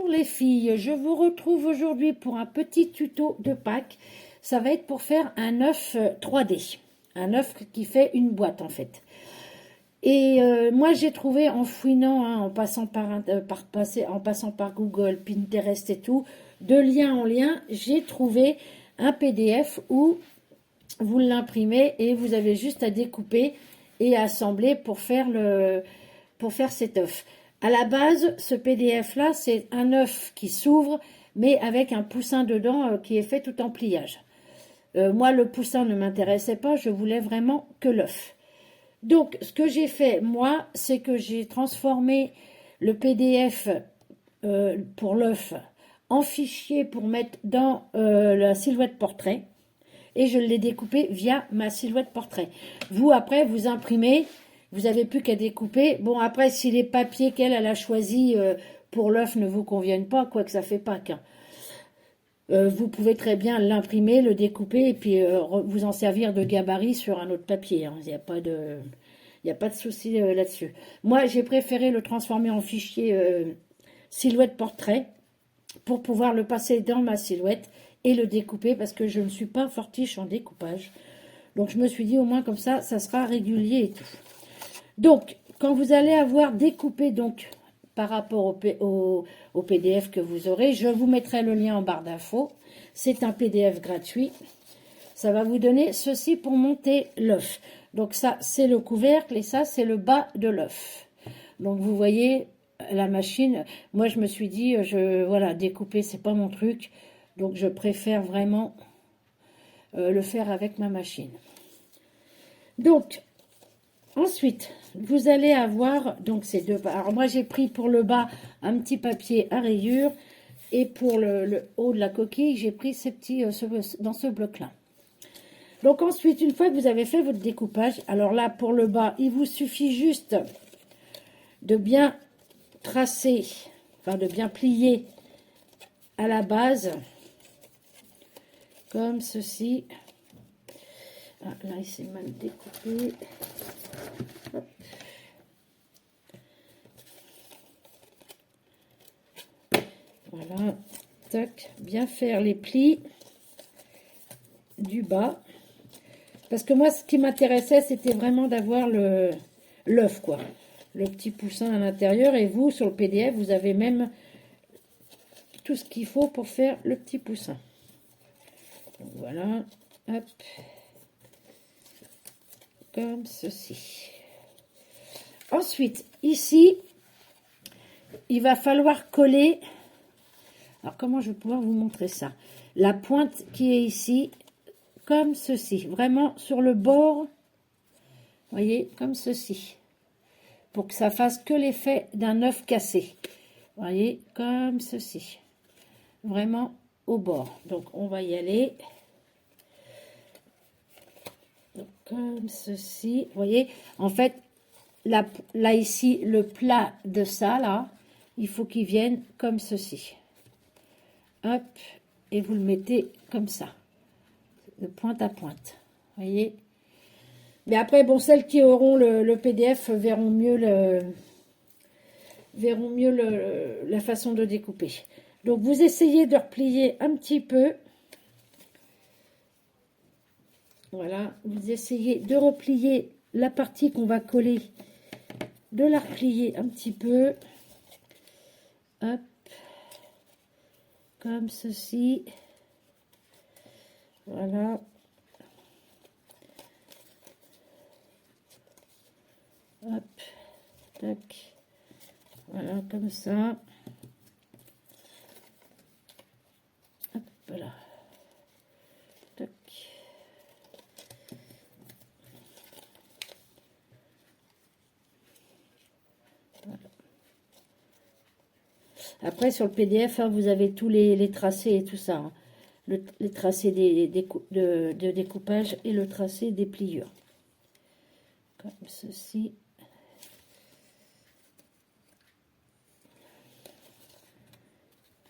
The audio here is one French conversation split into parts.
Bonjour les filles, je vous retrouve aujourd'hui pour un petit tuto de Pâques. Ça va être pour faire un œuf 3D, un œuf qui fait une boîte en fait. Et moi j'ai trouvé en fouinant, hein, en passant en passant par Google, Pinterest et tout, de lien en lien, j'ai trouvé un PDF où vous l'imprimez et vous avez juste à découper et assembler pour faire cet œuf. À la base, ce PDF-là, c'est un œuf qui s'ouvre, mais avec un poussin dedans qui est fait tout en pliage. Moi, le poussin ne m'intéressait pas, je voulais vraiment que l'œuf. Donc, ce que j'ai fait, moi, c'est que j'ai transformé le PDF pour l'œuf en fichier pour mettre dans la silhouette portrait. Et je l'ai découpé via ma silhouette portrait. Vous, après, vous imprimez, vous n'avez plus qu'à découper. Bon, après, si les papiers qu'elle a choisis pour l'œuf ne vous conviennent pas, quoique ça fait Pâques, hein, vous pouvez très bien l'imprimer, le découper et puis vous en servir de gabarit sur un autre papier. Hein. Il n'y a pas de souci là-dessus. Moi, j'ai préféré le transformer en fichier silhouette portrait pour pouvoir le passer dans ma silhouette et le découper parce que je ne suis pas fortiche en découpage. Donc je me suis dit au moins comme ça sera régulier et tout. Donc quand vous allez avoir découpé donc par rapport au PDF que vous aurez, je vous mettrai le lien en barre d'infos. C'est un PDF gratuit. Ça va vous donner ceci pour monter l'œuf. Donc ça c'est le couvercle et ça c'est le bas de l'œuf. Donc vous voyez la machine, moi je me suis dit, voilà, découper c'est pas mon truc, donc je préfère vraiment le faire avec ma machine. Donc, ensuite, vous allez avoir, donc ces deux, alors moi j'ai pris pour le bas un petit papier à rayures, et pour le haut de la coquille, j'ai pris ces petits, dans ce bloc-là. Donc ensuite, une fois que vous avez fait votre découpage, alors là pour le bas, il vous suffit juste de bien tracer, enfin de bien plier à la base, comme ceci. Ah, là, il s'est mal découpé. Hop. Voilà, tac, bien faire les plis du bas. Parce que moi, ce qui m'intéressait, c'était vraiment d'avoir l'œuf, quoi. Le petit poussin à l'intérieur. Et vous, sur le PDF, vous avez même tout ce qu'il faut pour faire le petit poussin. Donc, voilà, hop. Comme ceci. Ensuite, ici, il va falloir coller. Alors, comment je vais pouvoir vous montrer ça? La pointe qui est ici, comme ceci. Vraiment sur le bord, vous voyez, comme ceci. Pour que ça fasse que l'effet d'un œuf cassé. Vous voyez, comme ceci. Vraiment au bord. Donc, on va y aller. Donc, comme ceci. Vous voyez, en fait, là ici, le plat de ça, là, il faut qu'il vienne comme ceci. Hop, et vous le mettez comme ça, de pointe à pointe. Vous voyez. Mais après, bon, celles qui auront le PDF verront mieux la façon de découper. Donc, vous essayez de replier un petit peu. Voilà, vous essayez de replier la partie qu'on va coller, de la replier un petit peu. Hop, comme ceci. Voilà. Hop, tac. Voilà, comme ça. Hop là. Tac. Voilà. Après, sur le PDF, hein, vous avez tous les tracés et tout ça. Hein. Les tracés de découpage et le tracé des pliures. Comme ceci.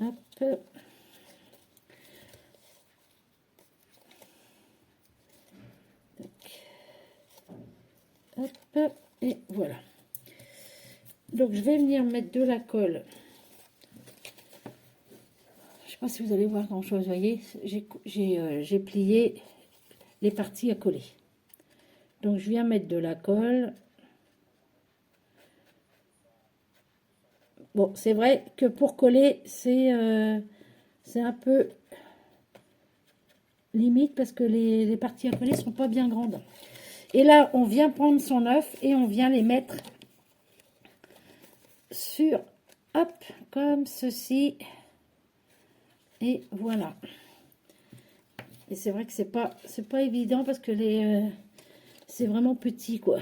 Hop. Hop. Et voilà. Donc, je vais venir mettre de la colle sais pas si vous allez voir grand-chose, vous voyez, j'ai plié les parties à coller. Donc, je viens mettre de la colle. Bon, c'est vrai que pour coller, c'est un peu limite parce que les parties à coller sont pas bien grandes. Et là, on vient prendre son œuf et on vient les mettre sur, hop, comme ceci. Et voilà. Et c'est vrai que c'est pas évident parce que c'est vraiment petit, quoi.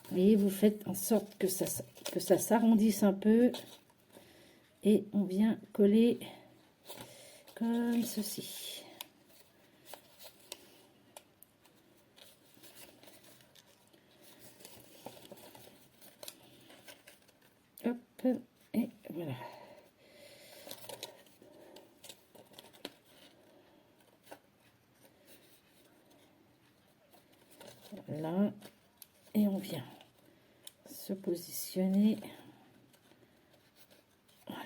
Vous voyez, vous faites en sorte que ça s'arrondisse un peu. Et on vient coller comme ceci. Hop, et voilà. Voilà. Et on vient se positionner. Voilà.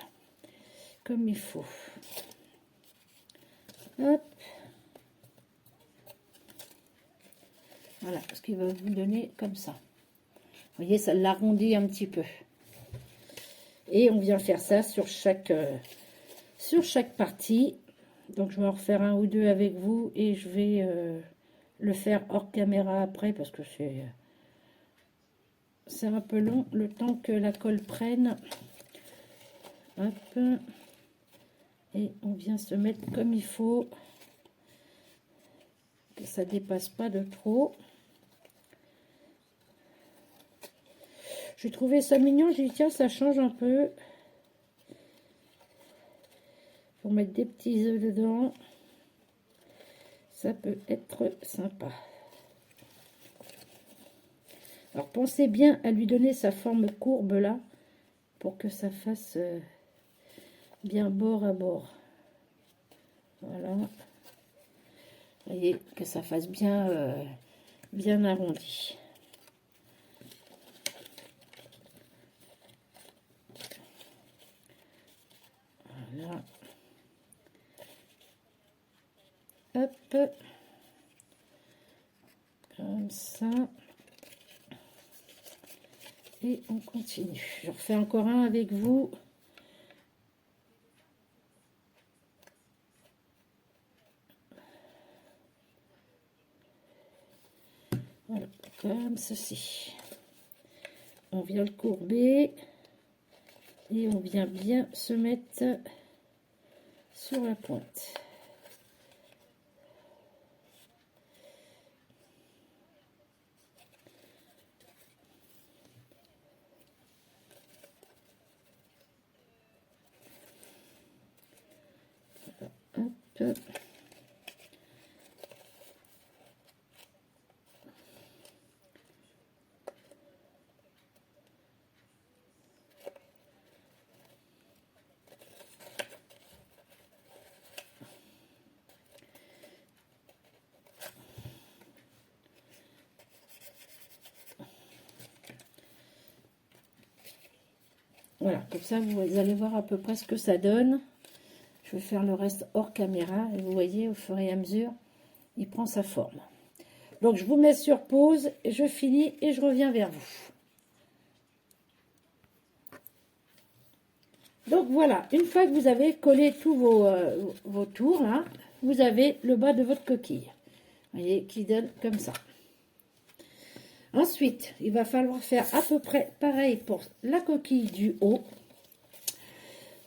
Comme il faut. Hop. Voilà, ce qui va vous donner comme ça. Vous voyez, ça l'arrondit un petit peu. Et on vient faire ça sur chaque partie. Donc, je vais en refaire un ou deux avec vous et je vais le faire hors caméra après parce que c'est un peu long le temps que la colle prenne. Hop. Et on vient se mettre comme il faut. Que ça dépasse pas de trop. J'ai trouvé ça mignon. J'ai dit, tiens, ça change un peu. Pour mettre des petits œufs dedans. Ça peut être sympa. Alors, pensez bien à lui donner sa forme courbe là. Pour que ça fasse bien bord à bord. Voilà. Vous voyez, que ça fasse bien, bien arrondi. Voilà. Hop. Comme ça. Et on continue. Je refais encore un avec vous. Voilà, comme ceci. On vient le courber. Et on vient bien se mettre sur la pointe. Hop. Voilà, comme ça vous allez voir à peu près ce que ça donne. Je vais faire le reste hors caméra et vous voyez au fur et à mesure, il prend sa forme. Donc je vous mets sur pause, je finis et je reviens vers vous. Donc voilà, une fois que vous avez collé tous vos tours, là, vous avez le bas de votre coquille. Vous voyez, qui donne comme ça. Ensuite, il va falloir faire à peu près pareil pour la coquille du haut.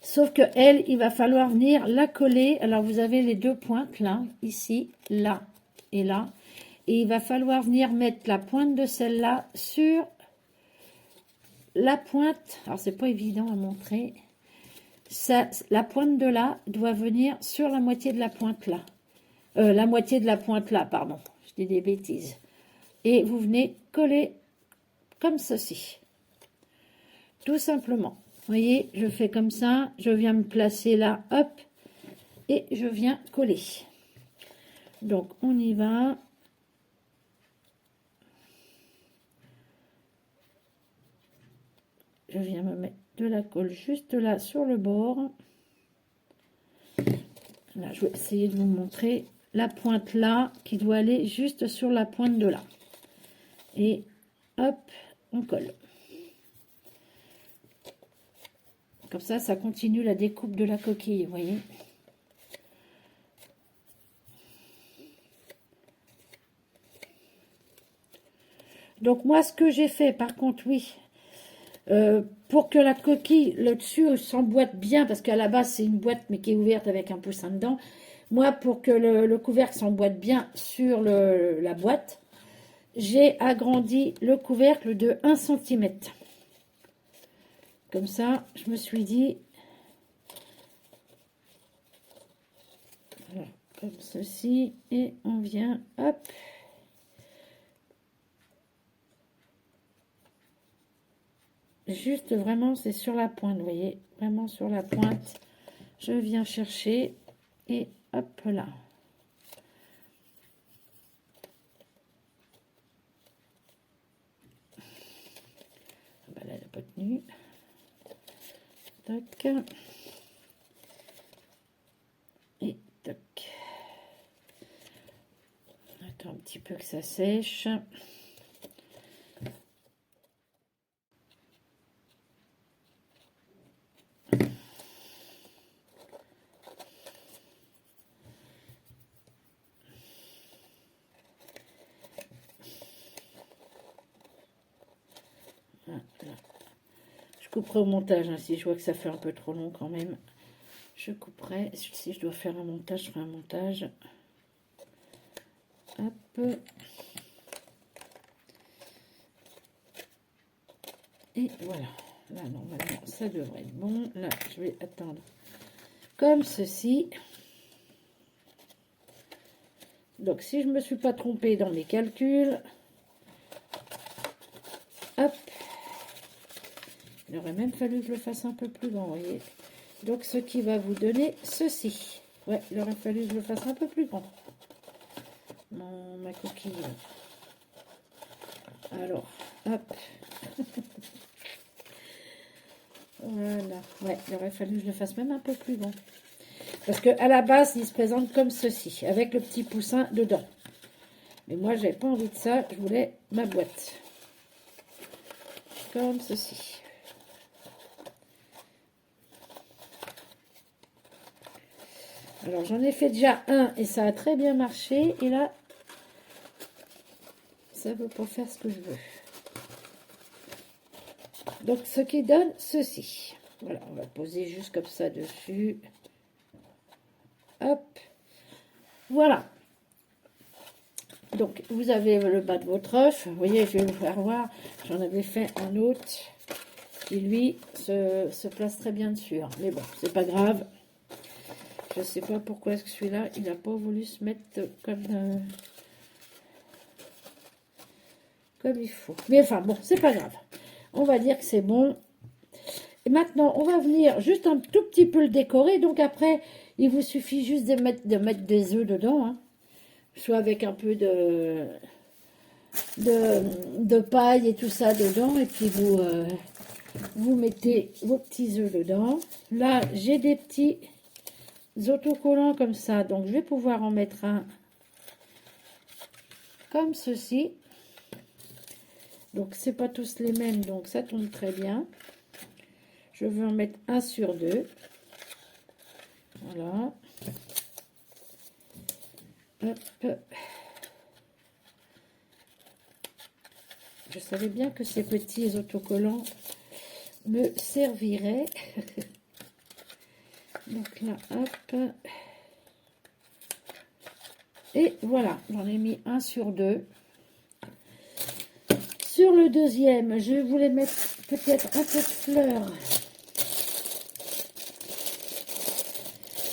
Sauf que elle, il va falloir venir la coller. Alors, vous avez les deux pointes là, ici, là et là. Et il va falloir venir mettre la pointe de celle-là sur la pointe. Alors, c'est pas évident à montrer. Ça, la pointe de là doit venir sur la moitié de la pointe là. La moitié de la pointe là, pardon. Je dis des bêtises. Et vous venez coller comme ceci. Tout simplement. Vous voyez, je fais comme ça. Je viens me placer là, hop. Et je viens coller. Donc, on y va. je viens me mettre de la colle juste là sur le bord. Là, je vais essayer de vous montrer la pointe là qui doit aller juste sur la pointe de là. Et hop, on colle. Comme ça continue la découpe de la coquille, vous voyez. Donc moi, ce que j'ai fait, par contre, oui, pour que la coquille, le dessus s'emboîte bien, parce qu'à la base, c'est une boîte, mais qui est ouverte avec un poussin dedans. Moi, pour que le couvercle s'emboîte bien sur la boîte, j'ai agrandi le couvercle de 1 cm. Comme ça, je me suis dit, voilà, comme ceci, et on vient, hop, juste vraiment, c'est sur la pointe, vous voyez, vraiment sur la pointe, je viens chercher, et hop là. Bah là, elle n'a pas tenu. Tac. Et tac. Attends un petit peu que ça sèche. Voilà. Je couperai au montage, hein, si je vois que ça fait un peu trop long quand même. Je couperai. Si je dois faire un montage, je ferai un montage. Hop. Et voilà. Là, normalement, ça devrait être bon. Là, je vais attendre comme ceci. Donc, si je ne me suis pas trompée dans mes calculs, hop. Il aurait même fallu que je le fasse un peu plus grand, vous voyez. Donc, ce qui va vous donner ceci. Ouais, il aurait fallu que je le fasse un peu plus grand. Ma coquille. Alors, hop. Voilà. Ouais, il aurait fallu que je le fasse même un peu plus grand. Parce qu'à la base, il se présente comme ceci, avec le petit poussin dedans. Mais moi, j'avais pas envie de ça. Je voulais ma boîte. Comme ceci. Alors, j'en ai fait déjà un et ça a très bien marché. Et là, ça ne veut pas faire ce que je veux. Donc, ce qui donne ceci. Voilà, on va poser juste comme ça dessus. Hop. Voilà. Donc, vous avez le bas de votre œuf. Vous voyez, je vais vous faire voir. J'en avais fait un autre qui, lui, se place très bien dessus. Hein. Mais bon, c'est pas grave. Je sais pas pourquoi est-ce que celui-là, il n'a pas voulu se mettre comme il faut. Mais enfin, bon, c'est pas grave. On va dire que c'est bon. Et maintenant, on va venir juste un tout petit peu le décorer. Donc après, il vous suffit juste de mettre des œufs dedans. Hein. Soit avec un peu de paille et tout ça dedans. Et puis vous mettez vos petits œufs dedans. Là, j'ai des petits autocollants comme ça. Donc, je vais pouvoir en mettre un comme ceci. Donc, c'est pas tous les mêmes. Donc, ça tombe très bien. Je vais en mettre un sur deux. Voilà. Hop. Je savais bien que ces petits autocollants me serviraient. Donc là, hop. Et voilà, j'en ai mis un sur deux. Sur le deuxième, je voulais mettre peut-être un peu de fleurs.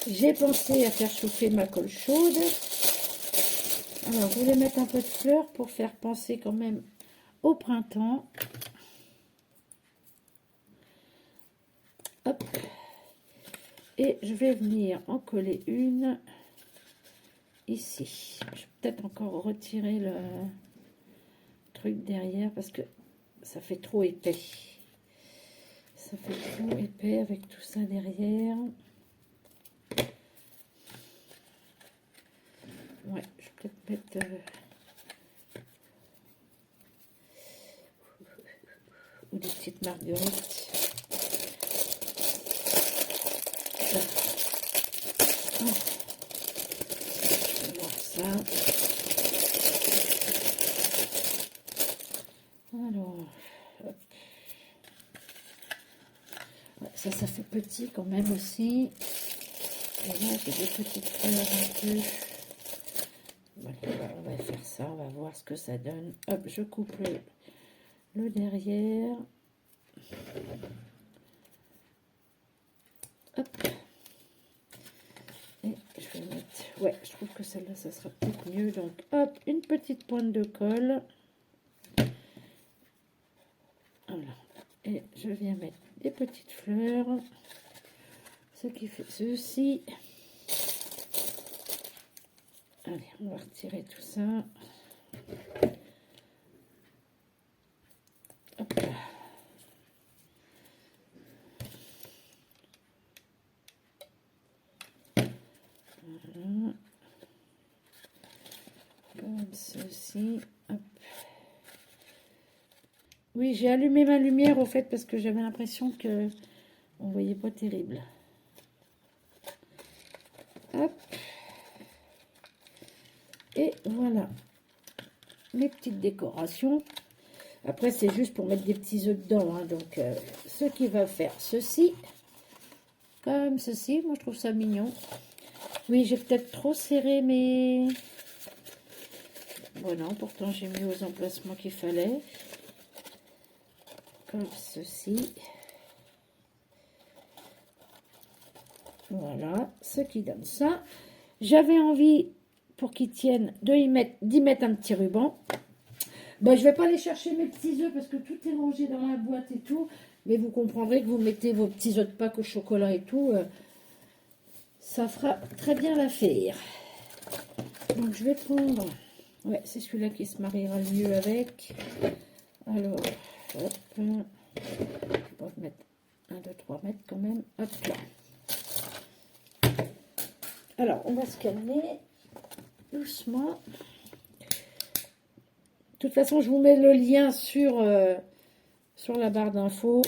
J'ai pensé à faire chauffer ma colle chaude. Alors, je voulais mettre un peu de fleurs pour faire penser quand même au printemps. Hop. Et je vais venir en coller une ici. Je vais peut-être encore retirer le truc derrière parce que ça fait trop épais. Ça fait tout épais avec tout ça derrière. Ouais, je vais peut-être mettre... ou des petites marguerites. On va voir ça. Alors, hop. Ouais, ça fait petit quand même aussi. Et là, j'ai des petites fleurs un peu. Voilà, on va faire ça, on va voir ce que ça donne. Hop, je coupe le derrière. Hop. Et je vais mettre... Ouais, je trouve que celle-là, ça sera peut-être mieux. Donc, hop, une petite pointe de colle. Voilà. Et je viens mettre des petites fleurs. Ce qui fait ceci. Allez, on va retirer tout ça. Hop là. Voilà. Comme ceci. Hop. Oui, j'ai allumé ma lumière au fait parce que j'avais l'impression que on voyait pas terrible. Hop. Et voilà mes petites décorations. Après, c'est juste pour mettre des petits œufs dedans. Hein. Donc, ce qui va faire ceci, comme ceci. Moi, je trouve ça mignon. Oui, j'ai peut-être trop serré mes... Bon, non, pourtant, j'ai mis aux emplacements qu'il fallait. Comme ceci. Voilà, ce qui donne ça. J'avais envie, pour qu'ils tiennent, d'y mettre un petit ruban. Bon, je ne vais pas aller chercher mes petits œufs parce que tout est rangé dans la boîte et tout. Mais vous comprendrez que vous mettez vos petits œufs de Pâques au chocolat et tout. Ça fera très bien l'affaire. Donc, je vais prendre... Ouais, c'est celui-là qui se mariera le mieux avec. Alors, hop. Je vais mettre 1, 2, 3 mètres quand même. Hop là. Alors, on va se calmer doucement. De toute façon, je vous mets le lien sur la barre d'infos.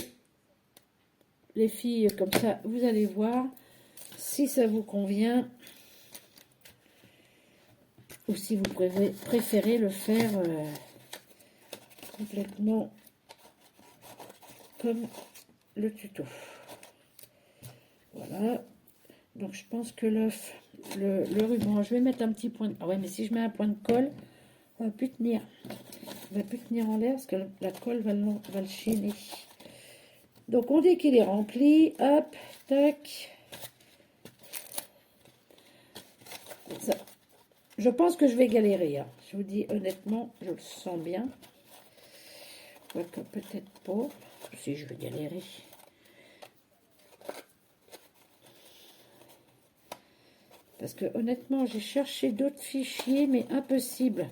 Les filles, comme ça, vous allez voir si ça vous convient. Ou si vous préférez le faire complètement comme le tuto. Voilà. Donc, je pense que l'œuf, le ruban, je vais mettre un petit point... Ah ouais, mais si je mets un point de colle, on va plus tenir. On va plus tenir en l'air parce que la colle va le chaîner. Donc, on dit qu'il est rempli. Hop, tac. Ça. Je pense que je vais galérer. Hein. Je vous dis honnêtement, je le sens bien. Quoique peut-être pas. Si, je vais galérer. Parce que honnêtement, j'ai cherché d'autres fichiers, mais impossible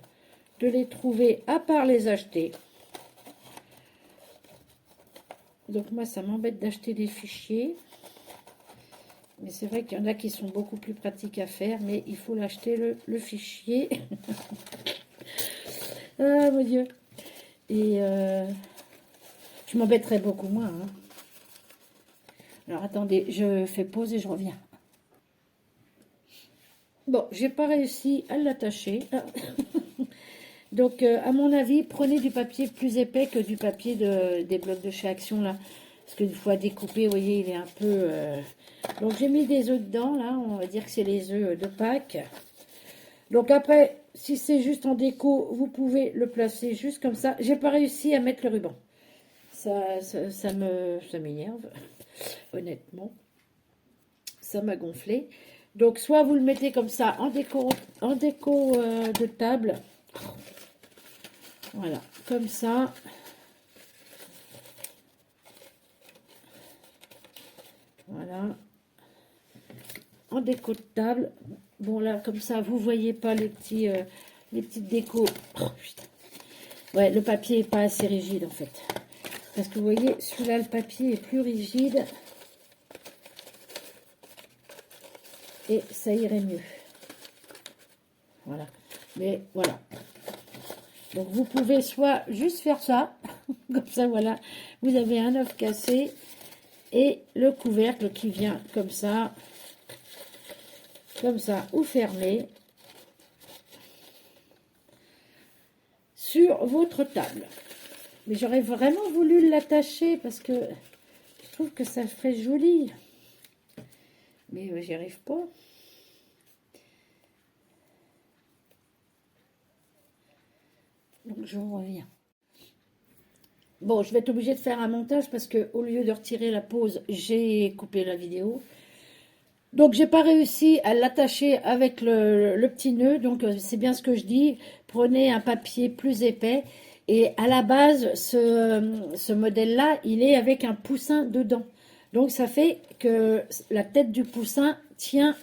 de les trouver à part les acheter. Donc moi, ça m'embête d'acheter des fichiers. Mais c'est vrai qu'il y en a qui sont beaucoup plus pratiques à faire, mais il faut l'acheter le fichier. Ah mon Dieu. Et je m'embêterai beaucoup moins. Hein. Alors attendez, je fais pause et je reviens. Bon, j'ai pas réussi à l'attacher. Ah. Donc, à mon avis, prenez du papier plus épais que du papier des blocs de chez Action, là. Parce qu'une fois découpé, vous voyez, il est un peu... Donc, j'ai mis des œufs dedans, là. On va dire que c'est les œufs de Pâques. Donc, après, si c'est juste en déco, vous pouvez le placer juste comme ça. J'ai pas réussi à mettre le ruban. Ça m'énerve, honnêtement. Ça m'a gonflé. Donc, soit vous le mettez comme ça en déco de table. Voilà, comme ça. Voilà. En déco de table. Bon, là, comme ça, vous voyez pas les petites décos. Oh, putain. Ouais, le papier est pas assez rigide, en fait. Parce que vous voyez, celui-là, le papier est plus rigide. Et ça irait mieux. Voilà. Mais voilà. Donc vous pouvez soit juste faire ça, comme ça, voilà. Vous avez un œuf cassé et le couvercle qui vient comme ça, ou fermé sur votre table. Mais j'aurais vraiment voulu l'attacher parce que je trouve que ça ferait joli. Mais j'y arrive pas. Donc je reviens. Bon, je vais être obligée de faire un montage parce que au lieu de retirer la pause, j'ai coupé la vidéo. Donc j'ai pas réussi à l'attacher avec le petit nœud. Donc c'est bien ce que je dis. Prenez un papier plus épais. Et à la base, ce modèle-là, il est avec un poussin dedans. Donc ça fait que la tête du poussin tient...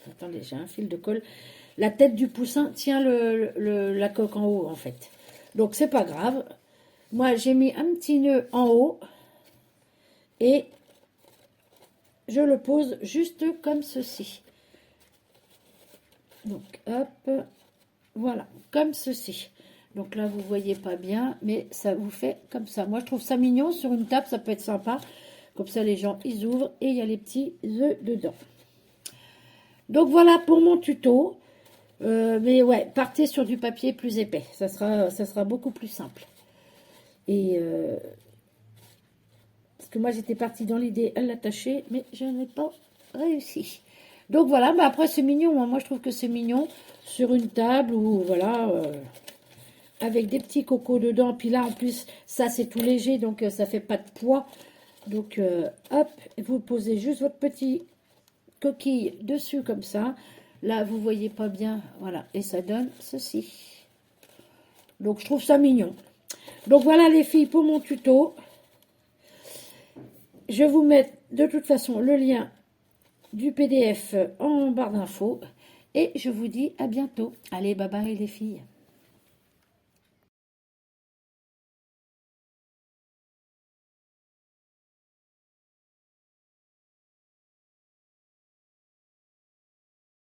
Attendez, j'ai un fil de colle. La tête du poussin tient la coque en haut, en fait. Donc c'est pas grave. Moi, j'ai mis un petit nœud en haut. Et je le pose juste comme ceci. Donc, hop. Voilà, comme ceci. Donc là, vous voyez pas bien, mais ça vous fait comme ça. Moi, je trouve ça mignon. Sur une table, ça peut être sympa. Comme ça, les gens, ils ouvrent et il y a les petits œufs dedans. Donc, voilà pour mon tuto. Mais ouais, partez sur du papier plus épais. Ça sera beaucoup plus simple. Et parce que moi, j'étais partie dans l'idée à l'attacher, mais je n'ai pas réussi. Donc, voilà. Mais après, c'est mignon. Hein. Moi, je trouve que c'est mignon sur une table ou voilà... avec des petits cocos dedans. Puis là, en plus, ça, c'est tout léger, donc ça fait pas de poids. Donc, hop, vous posez juste votre petit coquille dessus, comme ça. Là, vous voyez pas bien, voilà. Et ça donne ceci. Donc, je trouve ça mignon. Donc, voilà, les filles, pour mon tuto. Je vous mets, de toute façon, le lien du PDF en barre d'infos. Et je vous dis à bientôt. Allez, bye bye, les filles.